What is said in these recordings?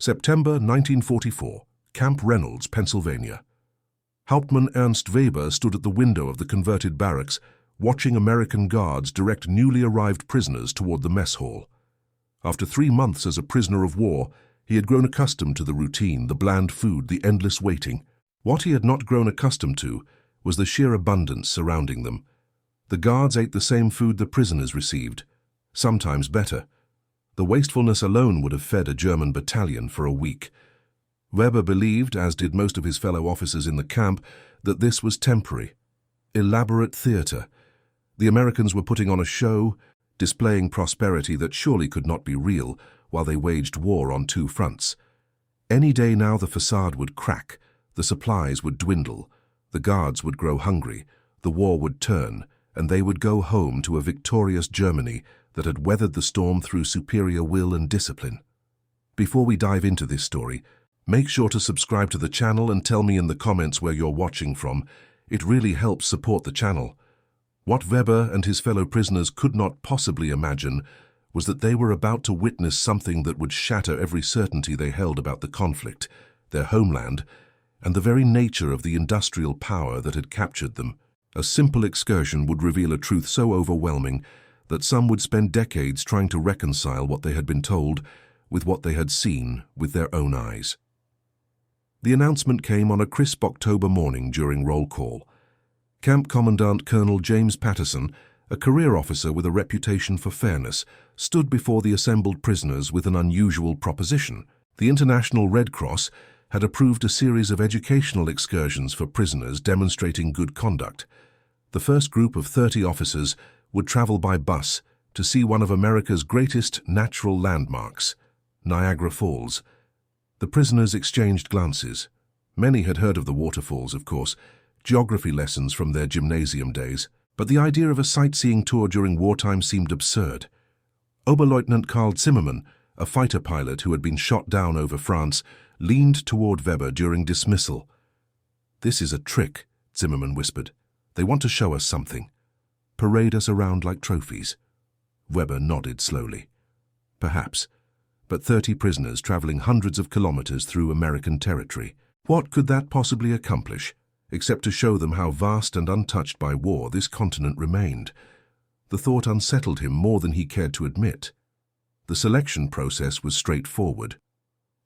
September 1944, Camp Reynolds, Pennsylvania. Hauptmann Ernst Weber stood at the window of the converted barracks, watching American guards direct newly arrived prisoners toward the mess hall. After 3 months as a prisoner of war, he had grown accustomed to the routine, the bland food, the endless waiting. What he had not grown accustomed to was the sheer abundance surrounding them. The guards ate the same food the prisoners received, sometimes better. The wastefulness alone would have fed a German battalion for a week. Weber believed, as did most of his fellow officers in the camp, that this was temporary. Elaborate theater. The Americans were putting on a show, displaying prosperity that surely could not be real, while they waged war on 2 fronts. Any day now the facade would crack, the supplies would dwindle, the guards would grow hungry, the war would turn, and they would go home to a victorious Germany that had weathered the storm through superior will and discipline. Before we dive into this story, make sure to subscribe to the channel and tell me in the comments where you're watching from. It really helps support the channel. What Weber and his fellow prisoners could not possibly imagine was that they were about to witness something that would shatter every certainty they held about the conflict, their homeland, and the very nature of the industrial power that had captured them. A simple excursion would reveal a truth so overwhelming that some would spend decades trying to reconcile what they had been told with what they had seen with their own eyes. The announcement came on a crisp October morning during roll call. Camp Commandant Colonel James Patterson, a career officer with a reputation for fairness, stood before the assembled prisoners with an unusual proposition. The International Red Cross had approved a series of educational excursions for prisoners demonstrating good conduct. The first group of 30 officers would travel by bus to see one of America's greatest natural landmarks, Niagara Falls. The prisoners exchanged glances. Many had heard of the waterfalls, of course, geography lessons from their gymnasium days, but the idea of a sightseeing tour during wartime seemed absurd. Oberleutnant Karl Zimmermann, a fighter pilot who had been shot down over France, leaned toward Weber during dismissal. "This is a trick," Zimmermann whispered. "They want to show us something. Parade us around like trophies." Weber nodded slowly. Perhaps, but 30 prisoners traveling hundreds of kilometers through American territory. What could that possibly accomplish, except to show them how vast and untouched by war this continent remained? The thought unsettled him more than he cared to admit. The selection process was straightforward.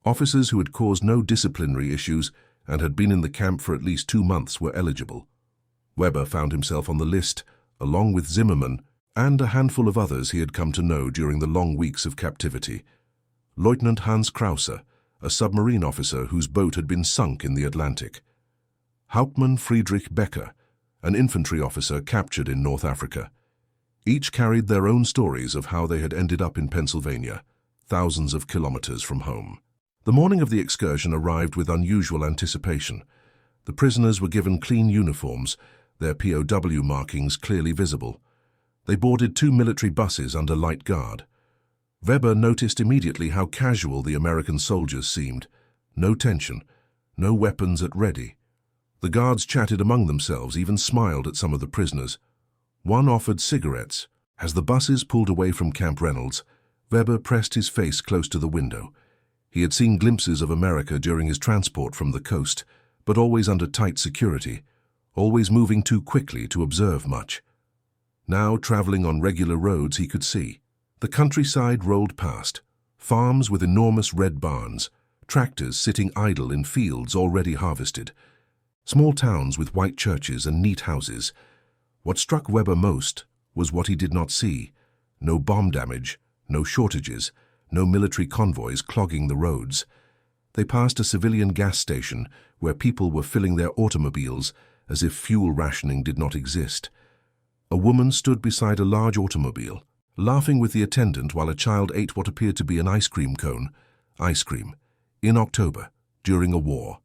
Officers who had caused no disciplinary issues and had been in the camp for at least 2 months were eligible. Weber found himself on the list, along with Zimmermann and a handful of others he had come to know during the long weeks of captivity. Lieutenant Hans Krause, a submarine officer whose boat had been sunk in the Atlantic. Hauptmann Friedrich Becker, an infantry officer captured in North Africa. Each carried their own stories of how they had ended up in Pennsylvania, thousands of kilometers from home. The morning of the excursion arrived with unusual anticipation. The prisoners were given clean uniforms, their POW markings clearly visible. They boarded 2 military buses under light guard. Weber noticed immediately how casual the American soldiers seemed. No tension, no weapons at ready. The guards chatted among themselves, even smiled at some of the prisoners. One offered cigarettes. As the buses pulled away from Camp Reynolds, Weber pressed his face close to the window. He had seen glimpses of America during his transport from the coast, but always under tight security, always moving too quickly to observe much. Now, traveling on regular roads, he could see. The countryside rolled past, farms with enormous red barns, tractors sitting idle in fields already harvested, small towns with white churches and neat houses. What struck Weber most was what he did not see: no bomb damage, no shortages, no military convoys clogging the roads. They passed a civilian gas station where people were filling their automobiles as if fuel rationing did not exist. A woman stood beside a large automobile, laughing with the attendant while a child ate what appeared to be an ice cream cone. Ice cream. In October, during a war.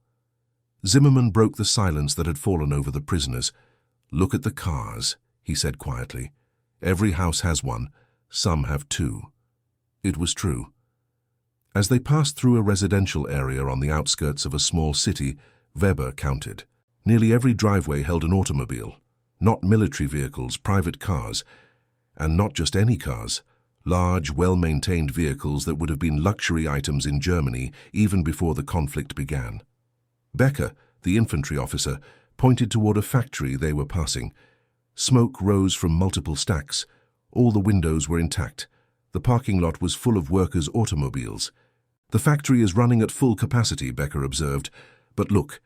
Zimmermann broke the silence that had fallen over the prisoners. "Look at the cars," he said quietly. "Every house has one. Some have 2. It was true. As they passed through a residential area on the outskirts of a small city, Weber counted. Nearly every driveway held an automobile. Not military vehicles, private cars. And not just any cars. large, well-maintained vehicles that would have been luxury items in Germany even before the conflict began. Becker, the infantry officer, pointed toward a factory they were passing. Smoke rose from multiple stacks. All the windows were intact. The parking lot was full of workers' automobiles. "The factory is running at full capacity," Becker observed. "But look,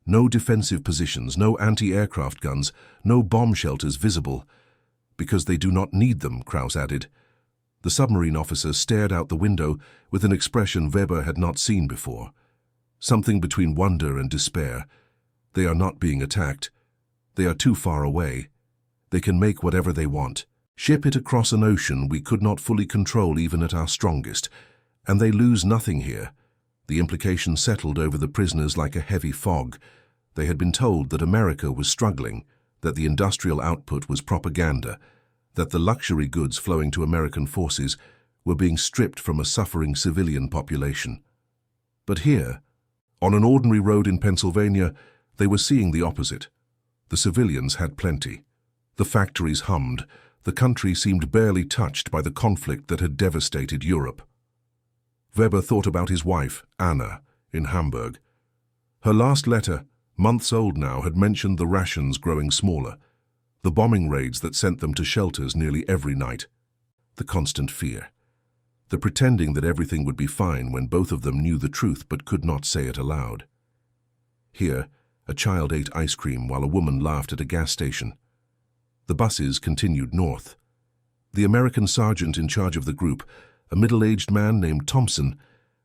no defensive positions, no anti-aircraft guns, no bomb shelters visible." "Because they do not need them," Krauss added. The submarine officer stared out the window with an expression Weber had not seen before. Something between wonder and despair. They are not being attacked. They are too far away. They can make whatever they want. Ship it across an ocean we could not fully control even at our strongest. And they lose nothing here. The implication settled over the prisoners like a heavy fog. They had been told that America was struggling, that the industrial output was propaganda, that the luxury goods flowing to American forces were being stripped from a suffering civilian population. But here, on an ordinary road in Pennsylvania, they were seeing the opposite. The civilians had plenty. The factories hummed. The country seemed barely touched by the conflict that had devastated Europe. Weber thought about his wife, Anna, in Hamburg. Her last letter, months old now, had mentioned the rations growing smaller, the bombing raids that sent them to shelters nearly every night, the constant fear, the pretending that everything would be fine when both of them knew the truth but could not say it aloud. Here, a child ate ice cream while a woman laughed at a gas station. The buses continued north. The American sergeant in charge of the group, a middle-aged man named Thompson,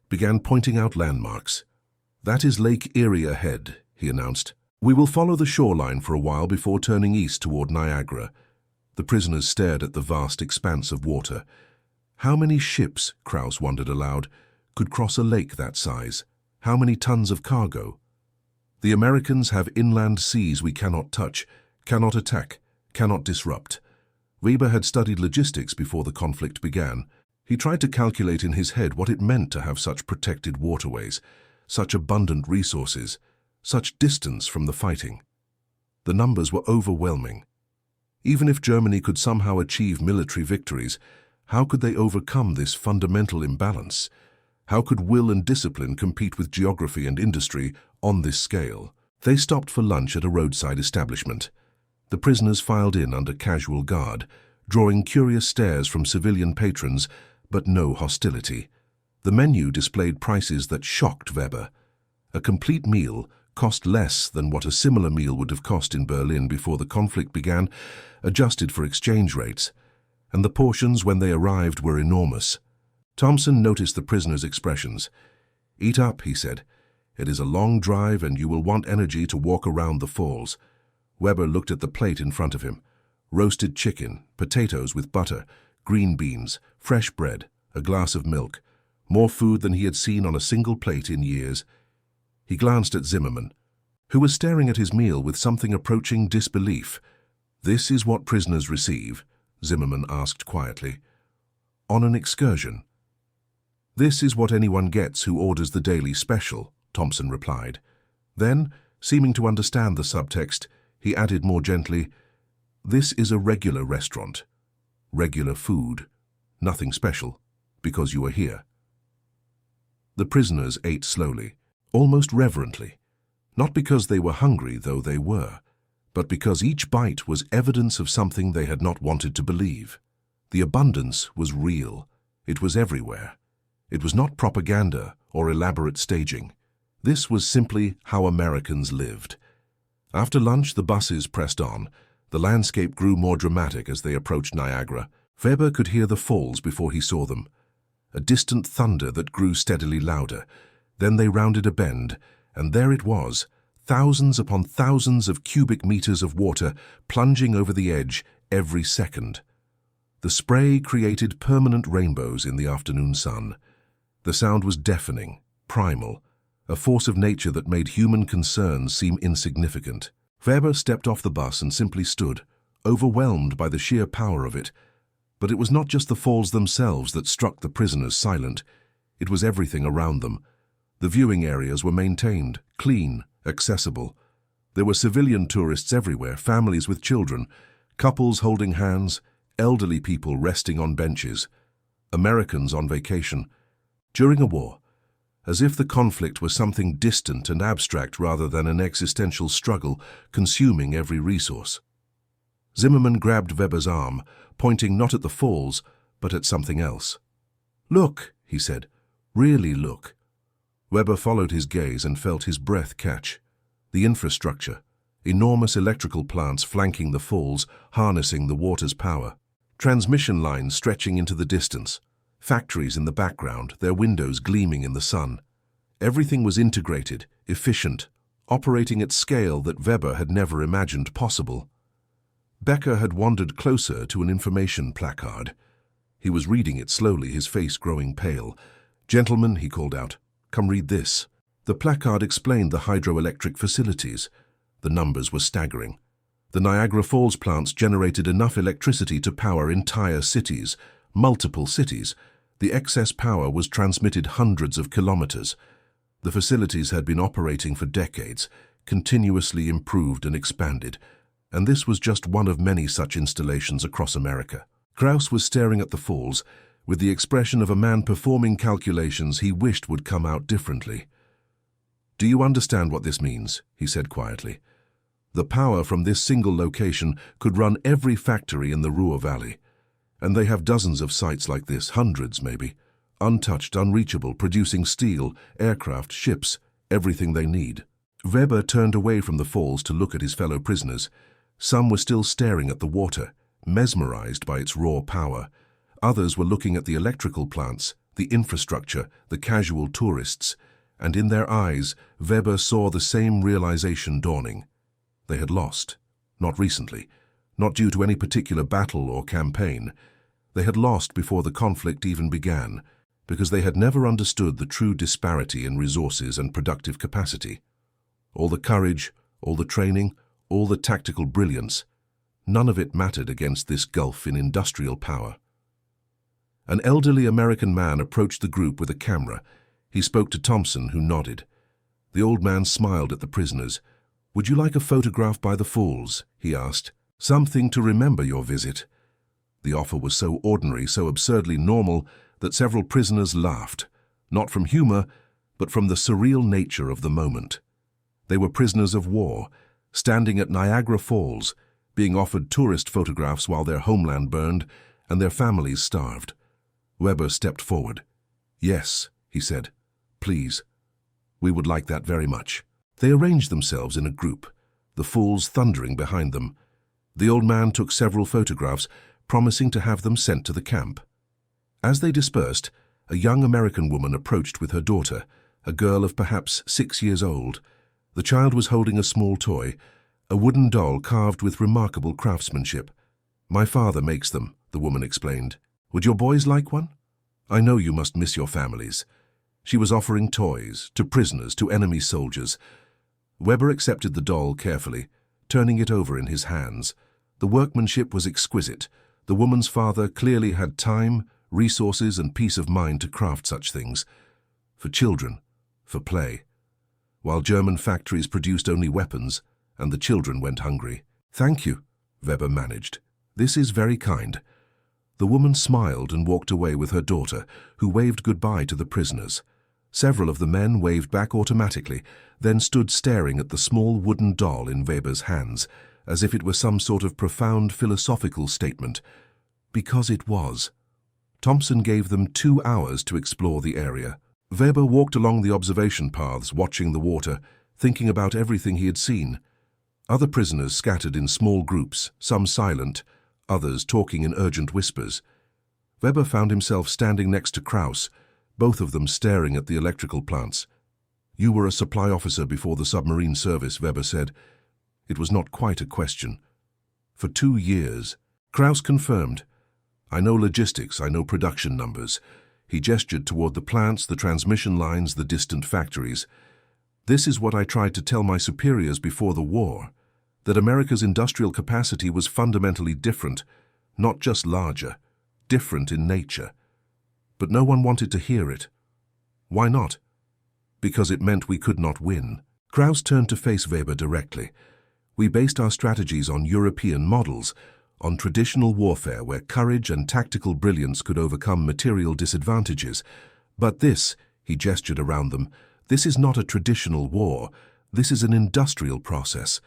began pointing out landmarks. "That is Lake Erie ahead," he announced. "We will follow the shoreline for a while before turning east toward Niagara." The prisoners stared at the vast expanse of water. How many ships, Krauss wondered aloud, could cross a lake that size? How many tons of cargo? "The Americans have inland seas we cannot touch, cannot attack, cannot disrupt." Weber had studied logistics before the conflict began. He tried to calculate in his head what it meant to have such protected waterways, such abundant resources, such distance from the fighting. The numbers were overwhelming. Even if Germany could somehow achieve military victories, how could they overcome this fundamental imbalance? How could will and discipline compete with geography and industry on this scale? They stopped for lunch at a roadside establishment. The prisoners filed in under casual guard, drawing curious stares from civilian patrons, but no hostility. The menu displayed prices that shocked Weber. A complete meal cost less than what a similar meal would have cost in Berlin before the conflict began, adjusted for exchange rates, and the portions when they arrived were enormous. Thompson noticed the prisoners' expressions. "Eat up," he said. "It is a long drive and you will want energy to walk around the falls." Weber looked at the plate in front of him. Roasted chicken, potatoes with butter, green beans, fresh bread, a glass of milk. More food than he had seen on a single plate in years. He glanced at Zimmermann, who was staring at his meal with something approaching disbelief. "This is what prisoners receive?" Zimmermann asked quietly. "On an excursion." "This is what anyone gets who orders the daily special," Thompson replied. Then, seeming to understand the subtext, he added more gently, "This is a regular restaurant. Regular food. Nothing special, because you are here." The prisoners ate slowly, almost reverently, not because they were hungry, though they were, but because each bite was evidence of something they had not wanted to believe. The abundance was real. It was everywhere. It was not propaganda or elaborate staging. This was simply how Americans lived. After lunch, the buses pressed on. The landscape grew more dramatic as they approached Niagara. Weber could hear the falls before he saw them. A distant thunder that grew steadily louder. Then they rounded a bend, and there it was, thousands upon thousands of cubic meters of water plunging over the edge every second. The spray created permanent rainbows in the afternoon sun. The sound was deafening, primal, a force of nature that made human concerns seem insignificant. Weber stepped off the bus and simply stood, overwhelmed by the sheer power of it. But it was not just the falls themselves that struck the prisoners silent. It was everything around them. The viewing areas were maintained, clean, accessible. There were civilian tourists everywhere, families with children, couples holding hands, elderly people resting on benches. Americans on vacation, during a war, as if the conflict was something distant and abstract rather than an existential struggle consuming every resource. Zimmerman grabbed Weber's arm, pointing not at the falls, but at something else. "Look," he said. "Really look." Weber followed his gaze and felt his breath catch. The infrastructure, enormous electrical plants flanking the falls, harnessing the water's power. Transmission lines stretching into the distance. Factories in the background, their windows gleaming in the sun. Everything was integrated, efficient, operating at scale that Weber had never imagined possible. Becker had wandered closer to an information placard. He was reading it slowly, his face growing pale. "Gentlemen," he called out, "come read this." The placard explained the hydroelectric facilities. The numbers were staggering. The Niagara Falls plants generated enough electricity to power entire cities, multiple cities. The excess power was transmitted hundreds of kilometers. The facilities had been operating for decades, continuously improved and expanded, and this was just one of many such installations across America. Krauss was staring at the falls with the expression of a man performing calculations he wished would come out differently. "Do you understand what this means?" he said quietly. "The power from this single location could run every factory in the Ruhr Valley. And they have dozens of sites like this, hundreds maybe, untouched, unreachable, producing steel, aircraft, ships, everything they need." Weber turned away from the falls to look at his fellow prisoners. Some were still staring at the water, mesmerized by its raw power. Others were looking at the electrical plants, the infrastructure, the casual tourists, and in their eyes, Weber saw the same realization dawning. They had lost. Not recently, not due to any particular battle or campaign. They had lost before the conflict even began, because they had never understood the true disparity in resources and productive capacity. All the courage, all the training, all the tactical brilliance, none of it mattered against this gulf in industrial power. An elderly American man approached the group with a camera. He spoke to Thompson, who nodded. The old man smiled at the prisoners. "Would you like a photograph by the falls?" he asked. "Something to remember your visit." The offer was so ordinary, so absurdly normal, that several prisoners laughed, not from humor, but from the surreal nature of the moment. They were prisoners of war, standing at Niagara Falls, being offered tourist photographs while their homeland burned and their families starved. Weber stepped forward. "Yes," he said. "Please. We would like that very much." They arranged themselves in a group, the falls thundering behind them. The old man took several photographs, promising to have them sent to the camp. As they dispersed, a young American woman approached with her daughter, a girl of perhaps 6 years old. The child was holding a small toy, a wooden doll carved with remarkable craftsmanship. "My father makes them," the woman explained. "Would your boys like one? I know you must miss your families." She was offering toys to prisoners, to enemy soldiers. Weber accepted the doll carefully, turning it over in his hands. The workmanship was exquisite. The woman's father clearly had time, resources, and peace of mind to craft such things. For children, for play. While German factories produced only weapons, and the children went hungry. "Thank you," Weber managed. "This is very kind." The woman smiled and walked away with her daughter, who waved goodbye to the prisoners. Several of the men waved back automatically, then stood staring at the small wooden doll in Weber's hands, as if it were some sort of profound philosophical statement. Because it was. Thompson gave them 2 hours to explore the area. Weber walked along the observation paths, watching the water, thinking about everything he had seen. Other prisoners scattered in small groups, some silent, others talking in urgent whispers. Weber found himself standing next to Krauss, both of them staring at the electrical plants. "You were a supply officer before the submarine service," Weber said. It was not quite a question. "For 2 years. Krauss confirmed. "I know logistics, I know production numbers." He gestured toward the plants, the transmission lines, the distant factories. "This is what I tried to tell my superiors before the war, that America's industrial capacity was fundamentally different, not just larger, different in nature. But no one wanted to hear it. Why not? Because it meant we could not win." Krauss turned to face Weber directly. "We based our strategies on European models, on traditional warfare where courage and tactical brilliance could overcome material disadvantages. But this, he gestured around them, this is not a traditional war. This is an industrial process.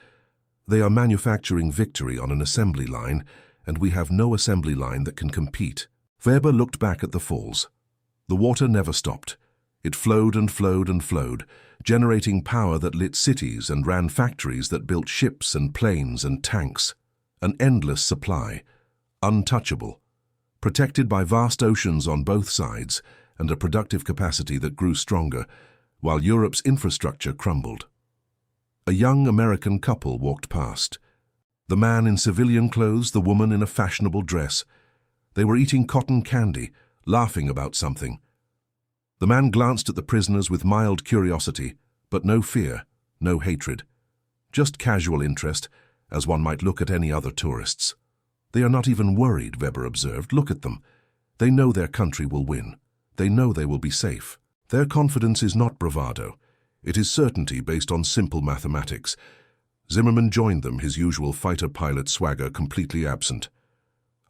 They are manufacturing victory on an assembly line, and we have no assembly line that can compete. Weber looked back at the falls. The water never stopped. It flowed and flowed and flowed, generating power that lit cities and ran factories that built ships and planes and tanks. An endless supply, untouchable, protected by vast oceans on both sides and a productive capacity that grew stronger, while Europe's infrastructure crumbled. A young American couple walked past. The man in civilian clothes, the woman in a fashionable dress. They were eating cotton candy, laughing about something. The man glanced at the prisoners with mild curiosity, but no fear, no hatred. Just casual interest, as one might look at any other tourists. They are not even worried, Weber observed. Look at them. They know their country will win. They know they will be safe. Their confidence is not bravado. It is certainty based on simple mathematics. Zimmerman joined them, his usual fighter pilot swagger completely absent.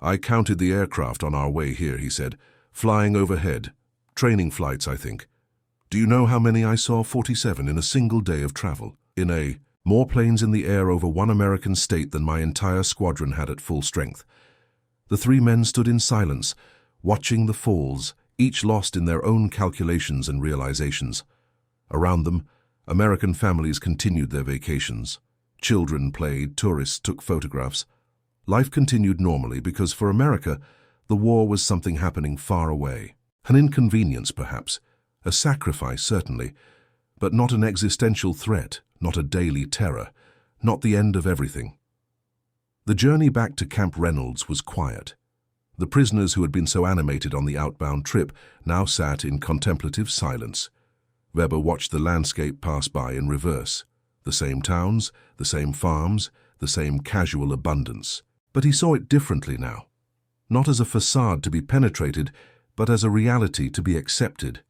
I counted the aircraft on our way here, he said, flying overhead. Training flights, I think. Do you know how many I saw? 47 in a single day of travel. More planes in the air over one American state than my entire squadron had at full strength. The three men stood in silence, watching the falls, each lost in their own calculations and realizations. Around them, American families continued their vacations. Children played, tourists took photographs. Life continued normally because for America, the war was something happening far away. An inconvenience, perhaps, a sacrifice, certainly, but not an existential threat, not a daily terror, not the end of everything. The journey back to Camp Reynolds was quiet. The prisoners who had been so animated on the outbound trip now sat in contemplative silence. Weber watched the landscape pass by in reverse. The same towns, the same farms, the same casual abundance. But he saw it differently now. Not as a facade to be penetrated, but as a reality to be accepted.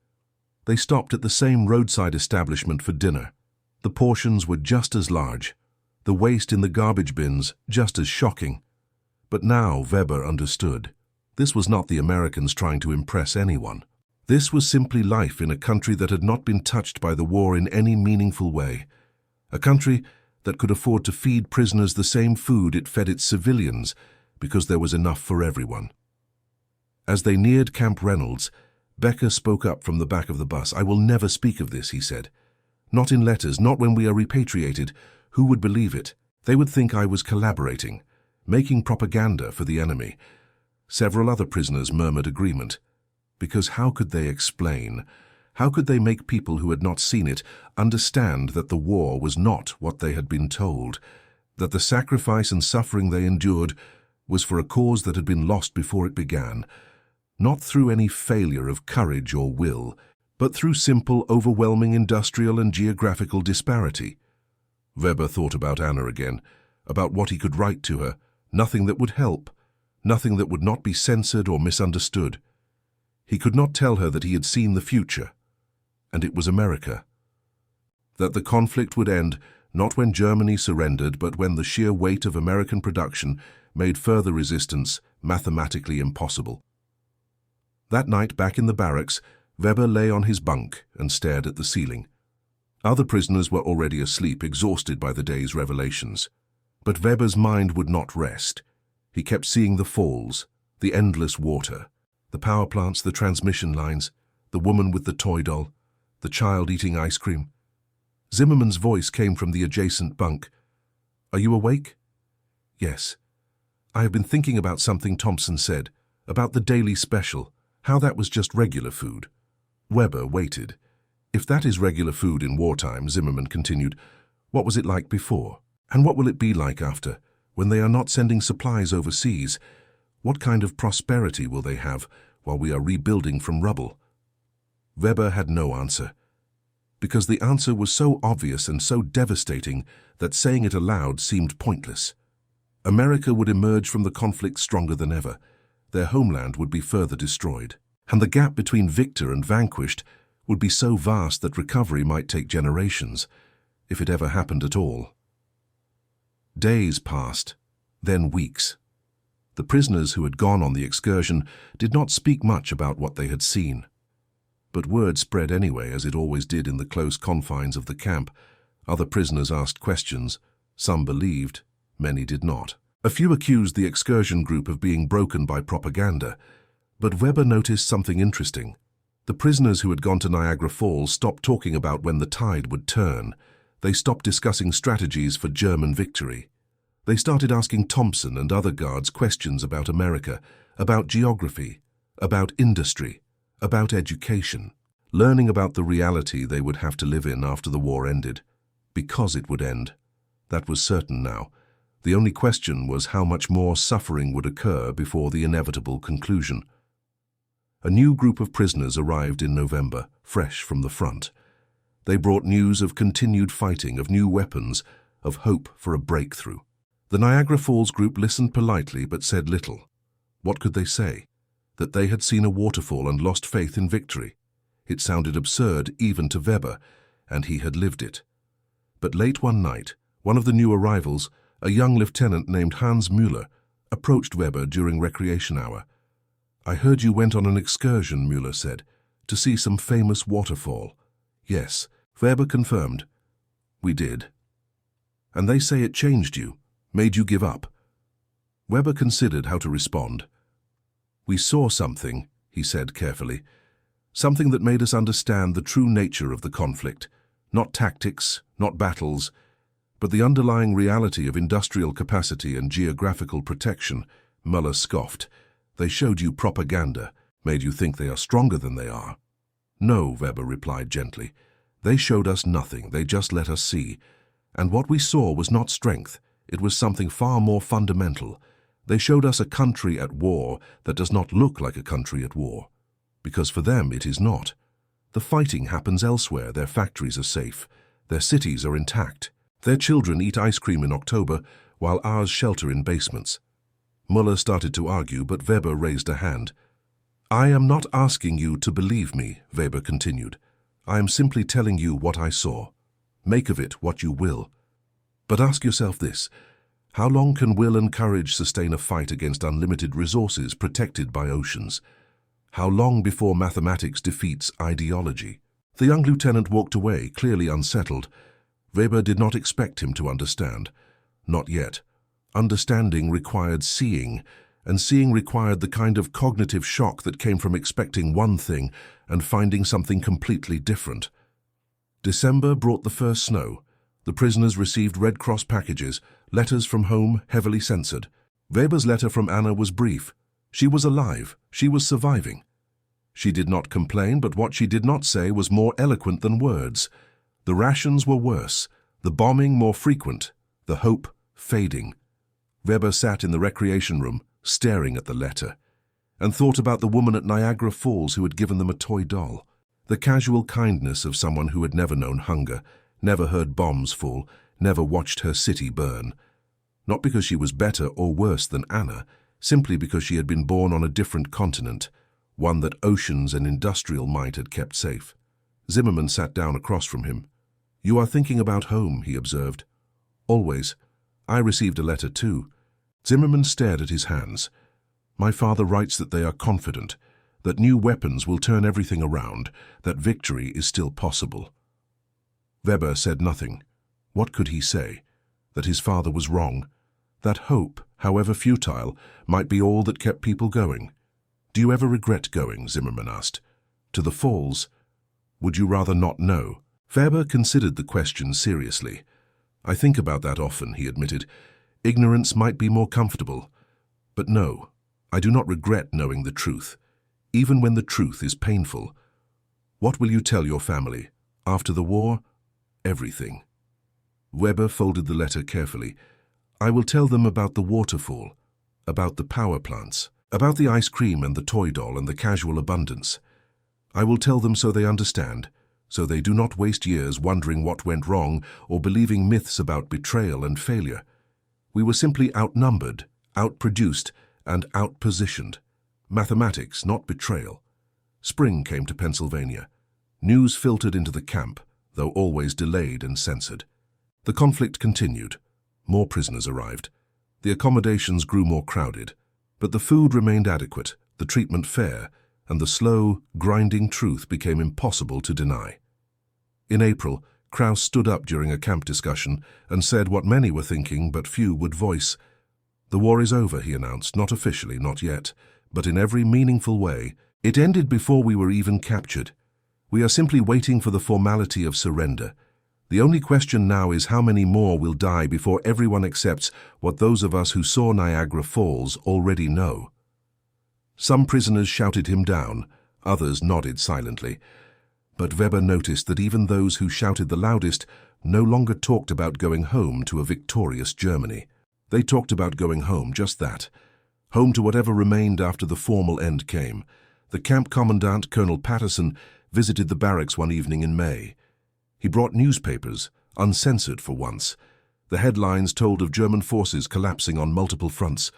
They stopped at the same roadside establishment for dinner. The portions were just as large, the waste in the garbage bins just as shocking. But now Weber understood. This was not the Americans trying to impress anyone. This was simply life in a country that had not been touched by the war in any meaningful way. A country that could afford to feed prisoners the same food it fed its civilians because there was enough for everyone. As they neared Camp Reynolds, Becker spoke up from the back of the bus. I will never speak of this, he said. Not in letters, not when we are repatriated. Who would believe it? They would think I was collaborating, making propaganda for the enemy. Several other prisoners murmured agreement. Because how could they explain? How could they make people who had not seen it understand that the war was not what they had been told, that the sacrifice and suffering they endured was for a cause that had been lost before it began, not through any failure of courage or will, but through simple, overwhelming industrial and geographical disparity? Weber thought about Anna again, about what he could write to her, nothing that would help, nothing that would not be censored or misunderstood. He could not tell her that he had seen the future, and it was America. That the conflict would end not when Germany surrendered, but when the sheer weight of American production made further resistance mathematically impossible. That night, back in the barracks, Weber lay on his bunk and stared at the ceiling. Other prisoners were already asleep, exhausted by the day's revelations. But Weber's mind would not rest. He kept seeing the falls, the endless water, the power plants, the transmission lines, the woman with the toy doll, the child eating ice cream. Zimmerman's voice came from the adjacent bunk. Are you awake? Yes. I have been thinking about something Thompson said, about the daily special, how that was just regular food. Weber waited. If that is regular food in wartime, Zimmerman continued, what was it like before? And what will it be like after, when they are not sending supplies overseas? What kind of prosperity will they have while we are rebuilding from rubble? Weber had no answer, because the answer was so obvious and so devastating that saying it aloud seemed pointless. America would emerge from the conflict stronger than ever. Their homeland would be further destroyed, and the gap between victor and vanquished would be so vast that recovery might take generations, if it ever happened at all. Days passed, then weeks. The prisoners who had gone on the excursion did not speak much about what they had seen. But word spread anyway, as it always did in the close confines of the camp. Other prisoners asked questions. Some believed, many did not. A few accused the excursion group of being broken by propaganda, but Weber noticed something interesting. The prisoners who had gone to Niagara Falls stopped talking about when the tide would turn. They stopped discussing strategies for German victory. They started asking Thompson and other guards questions about America, about geography, about industry, about education, learning about the reality they would have to live in after the war ended. Because it would end. That was certain now. The only question was how much more suffering would occur before the inevitable conclusion. A new group of prisoners arrived in November, fresh from the front. They brought news of continued fighting, of new weapons, of hope for a breakthrough. The Niagara Falls group listened politely but said little. What could they say? That they had seen a waterfall and lost faith in victory. It sounded absurd even to Weber, and he had lived it. But late one night, one of the new arrivals, a young lieutenant named Hans Müller, approached Weber during recreation hour. "I heard you went on an excursion," Müller said, "to see some famous waterfall." "Yes," Weber confirmed. "We did." "And they say it changed you, made you give up." Weber considered how to respond. "We saw something," he said carefully, "something that made us understand the true nature of the conflict, not tactics, not battles, but the underlying reality of industrial capacity and geographical protection." Müller scoffed. "They showed you propaganda, made you think they are stronger than they are." "No," Weber replied gently. "They showed us nothing, they just let us see. And what we saw was not strength, it was something far more fundamental. They showed us a country at war that does not look like a country at war. Because for them it is not. The fighting happens elsewhere, their factories are safe, their cities are intact. Their children eat ice cream in October, while ours shelter in basements." Müller started to argue, but Weber raised a hand. "I am not asking you to believe me," Weber continued. "I am simply telling you what I saw. Make of it what you will. But ask yourself this: how long can will and courage sustain a fight against unlimited resources protected by oceans? How long before mathematics defeats ideology?" The young lieutenant walked away, clearly unsettled. Weber did not expect him to understand. Not yet. Understanding required seeing, and seeing required the kind of cognitive shock that came from expecting one thing and finding something completely different. December brought the first snow. The prisoners received Red Cross packages, letters from home heavily censored. Weber's letter from Anna was brief. She was alive. She was surviving. She did not complain, but what she did not say was more eloquent than words. The rations were worse, the bombing more frequent, the hope fading. Weber sat in the recreation room, staring at the letter, and thought about the woman at Niagara Falls who had given them a toy doll. The casual kindness of someone who had never known hunger, never heard bombs fall, never watched her city burn. Not because she was better or worse than Anna, simply because she had been born on a different continent, one that oceans and industrial might had kept safe. Zimmerman sat down across from him. "You are thinking about home," he observed. "Always. I received a letter too." Zimmerman stared at his hands. "My father writes that they are confident, that new weapons will turn everything around, that victory is still possible." Weber said nothing. What could he say? That his father was wrong? That hope, however futile, might be all that kept people going? "Do you ever regret going?" Zimmerman asked. "To the falls? Would you rather not know?" Weber considered the question seriously. "I think about that often," he admitted. "Ignorance might be more comfortable. But no, I do not regret knowing the truth, even when the truth is painful." "What will you tell your family? After the war?" "Everything." Weber folded the letter carefully. "I will tell them about the waterfall, about the power plants, about the ice cream and the toy doll and the casual abundance. I will tell them so they understand, so they do not waste years wondering what went wrong or believing myths about betrayal and failure. We were simply outnumbered, outproduced, and outpositioned. Mathematics, not betrayal." Spring came to Pennsylvania. News filtered into the camp, though always delayed and censored. The conflict continued. More prisoners arrived. The accommodations grew more crowded. But the food remained adequate, the treatment fair, and the slow, grinding truth became impossible to deny. In April, Krauss stood up during a camp discussion and said what many were thinking but few would voice. "The war is over," he announced, "not officially, not yet, but in every meaningful way. It ended before we were even captured. We are simply waiting for the formality of surrender. The only question now is how many more will die before everyone accepts what those of us who saw Niagara Falls already know." Some prisoners shouted him down, others nodded silently. But Weber noticed that even those who shouted the loudest no longer talked about going home to a victorious Germany. They talked about going home, just that. Home to whatever remained after the formal end came. The camp commandant, Colonel Patterson, visited the barracks one evening in May. He brought newspapers, uncensored for once. The headlines told of German forces collapsing on multiple fronts,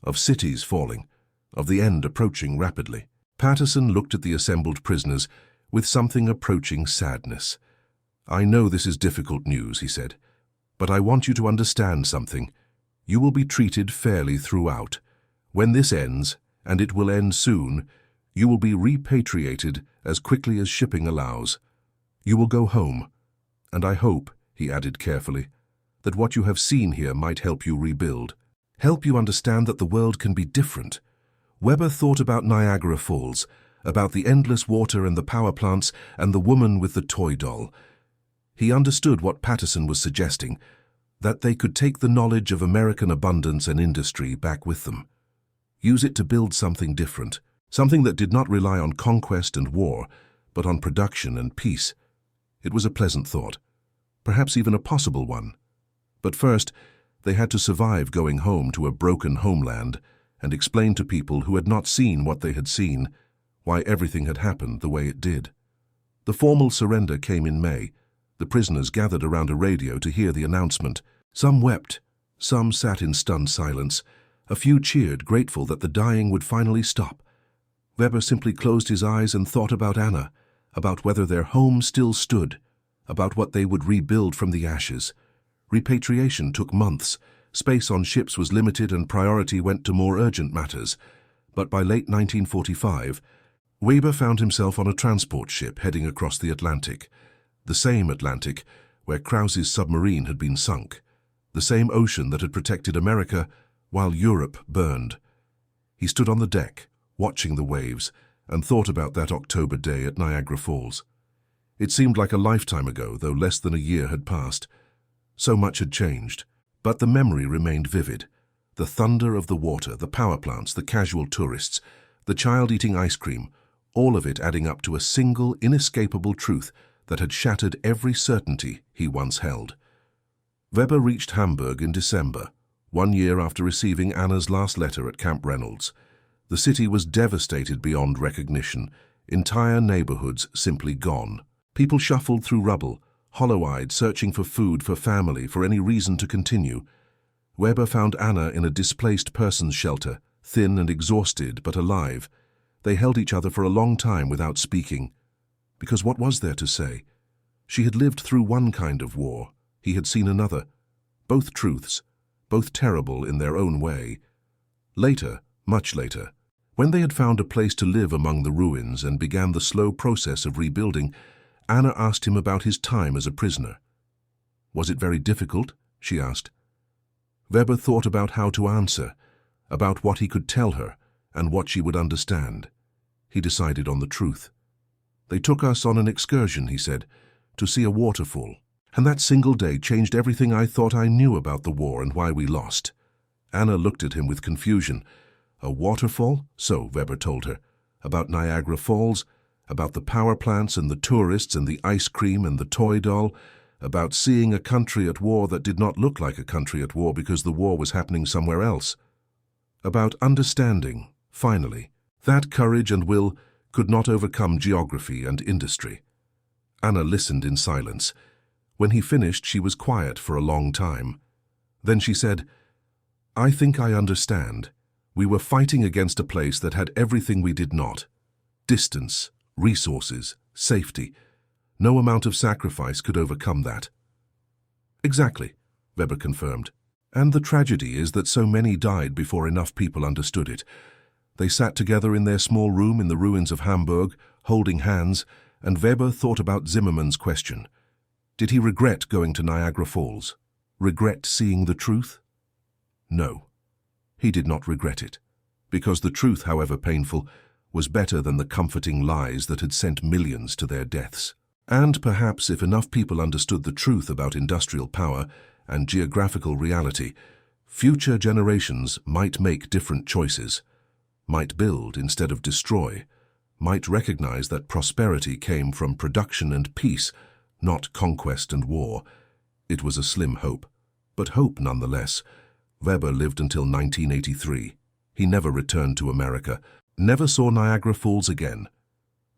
of cities falling, of the end approaching rapidly. Patterson looked at the assembled prisoners with something approaching sadness. "I know this is difficult news," he said, "but I want you to understand something. You will be treated fairly throughout. When this ends, and it will end soon, you will be repatriated as quickly as shipping allows. You will go home, and I hope," he added carefully, "that what you have seen here might help you rebuild, help you understand that the world can be different." Weber thought about Niagara Falls, about the endless water and the power plants and the woman with the toy doll. He understood what Patterson was suggesting, that they could take the knowledge of American abundance and industry back with them. Use it to build something different, something that did not rely on conquest and war, but on production and peace. It was a pleasant thought, perhaps even a possible one. But first, they had to survive going home to a broken homeland and explain to people who had not seen what they had seen why everything had happened the way it did. The formal surrender came in May. The prisoners gathered around a radio to hear the announcement. Some wept, some sat in stunned silence. A few cheered, grateful that the dying would finally stop. Weber simply closed his eyes and thought about Anna, about whether their home still stood, about what they would rebuild from the ashes. Repatriation took months. Space on ships was limited and priority went to more urgent matters. But by late 1945, Weber found himself on a transport ship heading across the Atlantic. The same Atlantic where Krauss's submarine had been sunk. The same ocean that had protected America while Europe burned. He stood on the deck, watching the waves, and thought about that October day at Niagara Falls. It seemed like a lifetime ago, though less than a year had passed. So much had changed, but the memory remained vivid. The thunder of the water, the power plants, the casual tourists, the child eating ice cream, all of it adding up to a single, inescapable truth that had shattered every certainty he once held. Weber reached Hamburg in December, 1 year after receiving Anna's last letter at Camp Reynolds. The city was devastated beyond recognition, entire neighborhoods simply gone. People shuffled through rubble, hollow-eyed, searching for food, for family, for any reason to continue. Weber found Anna in a displaced persons shelter, thin and exhausted but alive. They held each other for a long time without speaking. Because what was there to say? She had lived through one kind of war. He had seen another. Both truths, both terrible in their own way. Later, much later, when they had found a place to live among the ruins and began the slow process of rebuilding, Anna asked him about his time as a prisoner. "Was it very difficult?" she asked. Weber thought about how to answer, about what he could tell her and what she would understand. He decided on the truth. "They took us on an excursion," he said, "to see a waterfall. And that single day changed everything I thought I knew about the war and why we lost." Anna looked at him with confusion. A waterfall? So, Weber told her. About Niagara Falls, about the power plants and the tourists and the ice cream and the toy doll, about seeing a country at war that did not look like a country at war because the war was happening somewhere else. About understanding, finally, that courage and will could not overcome geography and industry. Anna listened in silence. When he finished, she was quiet for a long time. Then she said, "I think I understand. We were fighting against a place that had everything we did not. Distance, resources, safety. No amount of sacrifice could overcome that." "Exactly," Weber confirmed. And the tragedy is that so many died before enough people understood it. They sat together in their small room in the ruins of Hamburg, holding hands, and Weber thought about Zimmermann's question. Did he regret going to Niagara Falls? Regret seeing the truth? No, he did not regret it, because the truth, however painful, was better than the comforting lies that had sent millions to their deaths. And perhaps if enough people understood the truth about industrial power and geographical reality, future generations might make different choices, might build instead of destroy, might recognize that prosperity came from production and peace, not conquest and war. It was a slim hope, but hope nonetheless. Weber lived until 1983. He never returned to America, never saw Niagara Falls again.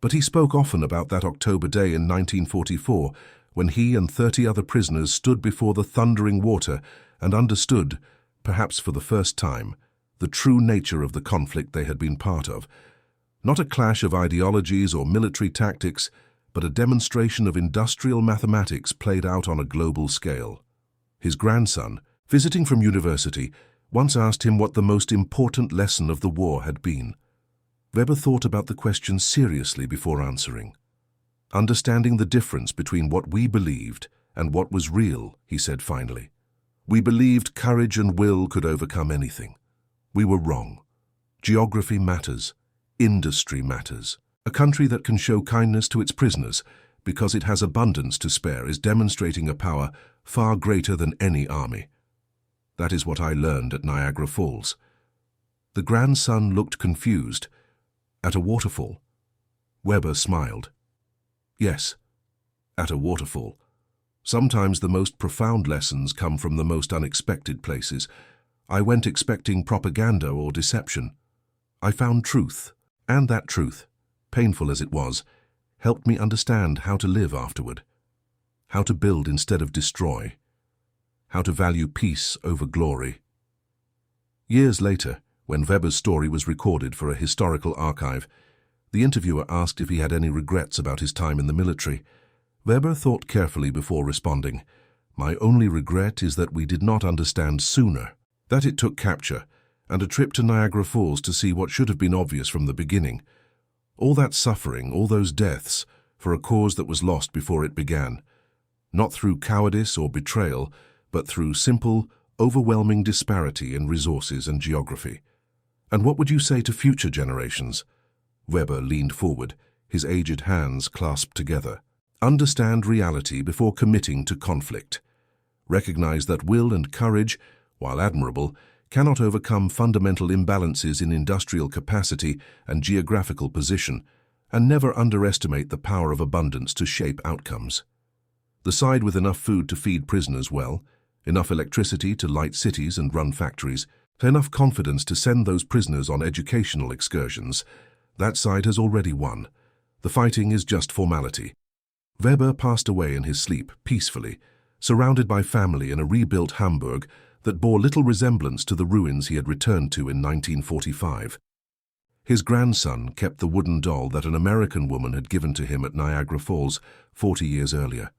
But he spoke often about that October day in 1944, when he and 30 other prisoners stood before the thundering water and understood, perhaps for the first time, the true nature of the conflict they had been part of. Not a clash of ideologies or military tactics, but a demonstration of industrial mathematics played out on a global scale. His grandson, visiting from university, once asked him what the most important lesson of the war had been. Weber thought about the question seriously before answering. Understanding the difference between what we believed and what was real, he said finally. We believed courage and will could overcome anything. We were wrong. Geography matters. Industry matters. A country that can show kindness to its prisoners because it has abundance to spare is demonstrating a power far greater than any army. That is what I learned at Niagara Falls. The grandson looked confused. At a waterfall? Weber smiled. Yes, at a waterfall. Sometimes the most profound lessons come from the most unexpected places. I went expecting propaganda or deception. I found truth, and that truth, painful as it was, helped me understand how to live afterward, how to build instead of destroy, how to value peace over glory. Years later, when Weber's story was recorded for a historical archive, the interviewer asked if he had any regrets about his time in the military. Weber thought carefully before responding. My only regret is that we did not understand sooner, that it took capture and a trip to Niagara Falls to see what should have been obvious from the beginning. All that suffering, all those deaths, for a cause that was lost before it began. Not through cowardice or betrayal, but through simple, overwhelming disparity in resources and geography. And what would you say to future generations? Weber leaned forward, his aged hands clasped together. Understand reality before committing to conflict. Recognize that will and courage, while admirable, cannot overcome fundamental imbalances in industrial capacity and geographical position, and never underestimate the power of abundance to shape outcomes. The side with enough food to feed prisoners well, enough electricity to light cities and run factories, enough confidence to send those prisoners on educational excursions, that side has already won. The fighting is just formality. Weber passed away in his sleep, peacefully, surrounded by family in a rebuilt Hamburg that bore little resemblance to the ruins he had returned to in 1945. His grandson kept the wooden doll that an American woman had given to him at Niagara Falls 40 years earlier.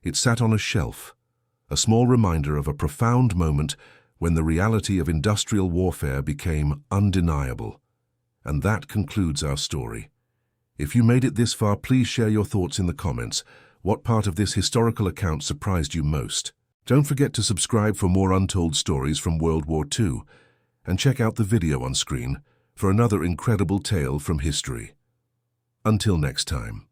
It sat on a shelf, a small reminder of a profound moment when the reality of industrial warfare became undeniable. And that concludes our story. If you made it this far, please share your thoughts in the comments. What part of this historical account surprised you most? Don't forget to subscribe for more untold stories from World War II, and check out the video on screen for another incredible tale from history. Until next time.